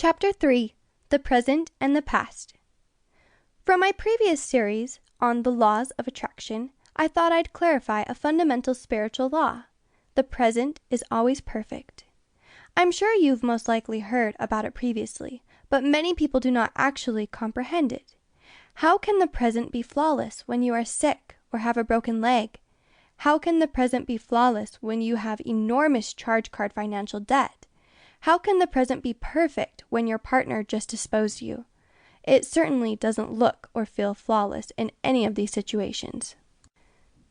Chapter 3: The Present and the Past. From my previous series on the laws of attraction, I thought I'd clarify a fundamental spiritual law. The present is always perfect. I'm sure you've most likely heard about it previously, but many people do not actually comprehend it. How can the present be flawless when you are sick or have a broken leg? How can the present be flawless when you have enormous charge card financial debt? How can the present be perfect when your partner just disposed you? It certainly doesn't look or feel flawless in any of these situations.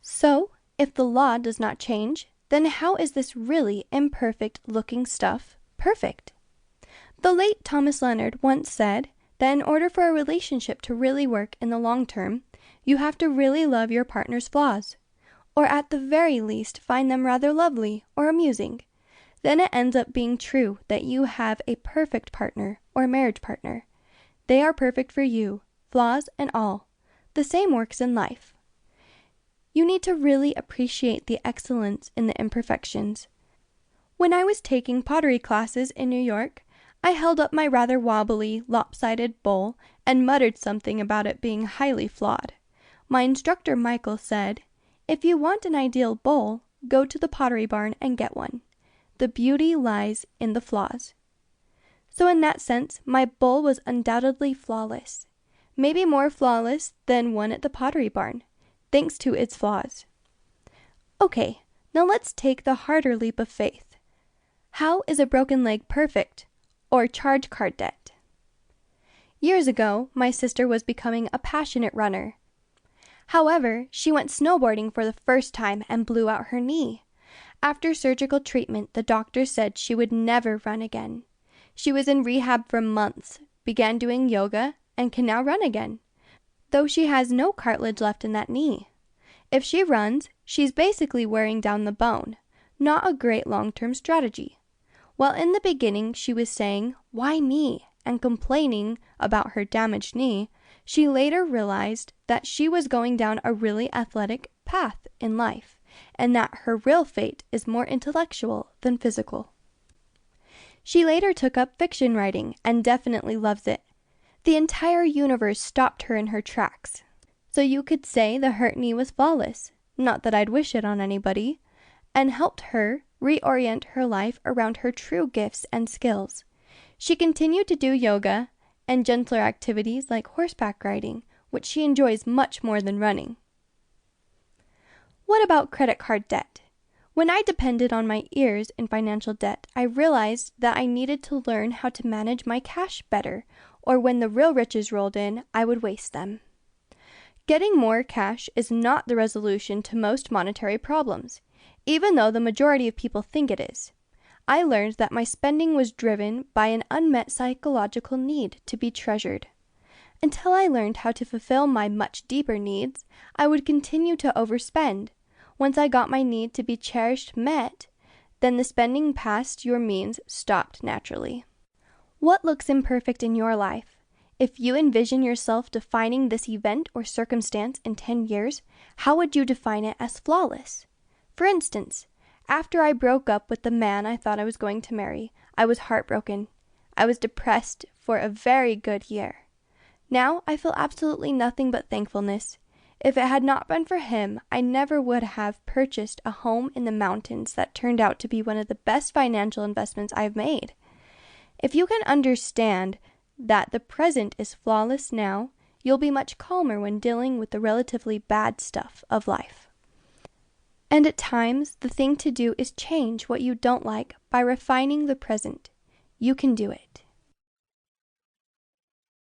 So, if the law does not change, then how is this really imperfect looking stuff perfect? The late Thomas Leonard once said that in order for a relationship to really work in the long term, you have to really love your partner's flaws, or at the very least find them rather lovely or amusing. Then it ends up being true that you have a perfect partner or marriage partner. They are perfect for you, flaws and all. The same works in life. You need to really appreciate the excellence in the imperfections. When I was taking pottery classes in New York, I held up my rather wobbly, lopsided bowl and muttered something about it being highly flawed. My instructor Michael said, "If you want an ideal bowl, go to the Pottery Barn and get one. The beauty lies in the flaws." So in that sense, my bowl was undoubtedly flawless. Maybe more flawless than one at the Pottery Barn, thanks to its flaws. Okay, now let's take the harder leap of faith. How is a broken leg perfect, or charge card debt? Years ago, my sister was becoming a passionate runner. However, she went snowboarding for the first time and blew out her knee. After surgical treatment, the doctor said she would never run again. She was in rehab for months, began doing yoga, and can now run again, though she has no cartilage left in that knee. If she runs, she's basically wearing down the bone. Not a great long-term strategy. While in the beginning she was saying, "Why me?" and complaining about her damaged knee, she later realized that she was going down a really athletic path in life, and that her real fate is more intellectual than physical. She later took up fiction writing and definitely loves it. The entire universe stopped her in her tracks. So you could say the hurt knee was flawless, not that I'd wish it on anybody, and helped her reorient her life around her true gifts and skills. She continued to do yoga and gentler activities like horseback riding, which she enjoys much more than running. What about credit card debt? When I depended on my ears in financial debt, I realized that I needed to learn how to manage my cash better, or when the real riches rolled in, I would waste them. Getting more cash is not the resolution to most monetary problems, even though the majority of people think it is. I learned that my spending was driven by an unmet psychological need to be treasured. Until I learned how to fulfill my much deeper needs, I would continue to overspend. Once I got my need to be cherished met, then the spending past your means stopped naturally. What looks imperfect in your life? If you envision yourself defining this event or circumstance in 10 years, how would you define it as flawless? For instance, after I broke up with the man I thought I was going to marry, I was heartbroken. I was depressed for a very good year. Now I feel absolutely nothing but thankfulness. If it had not been for him, I never would have purchased a home in the mountains that turned out to be one of the best financial investments I've made. If you can understand that the present is flawless now, you'll be much calmer when dealing with the relatively bad stuff of life. And at times, the thing to do is change what you don't like by refining the present. You can do it.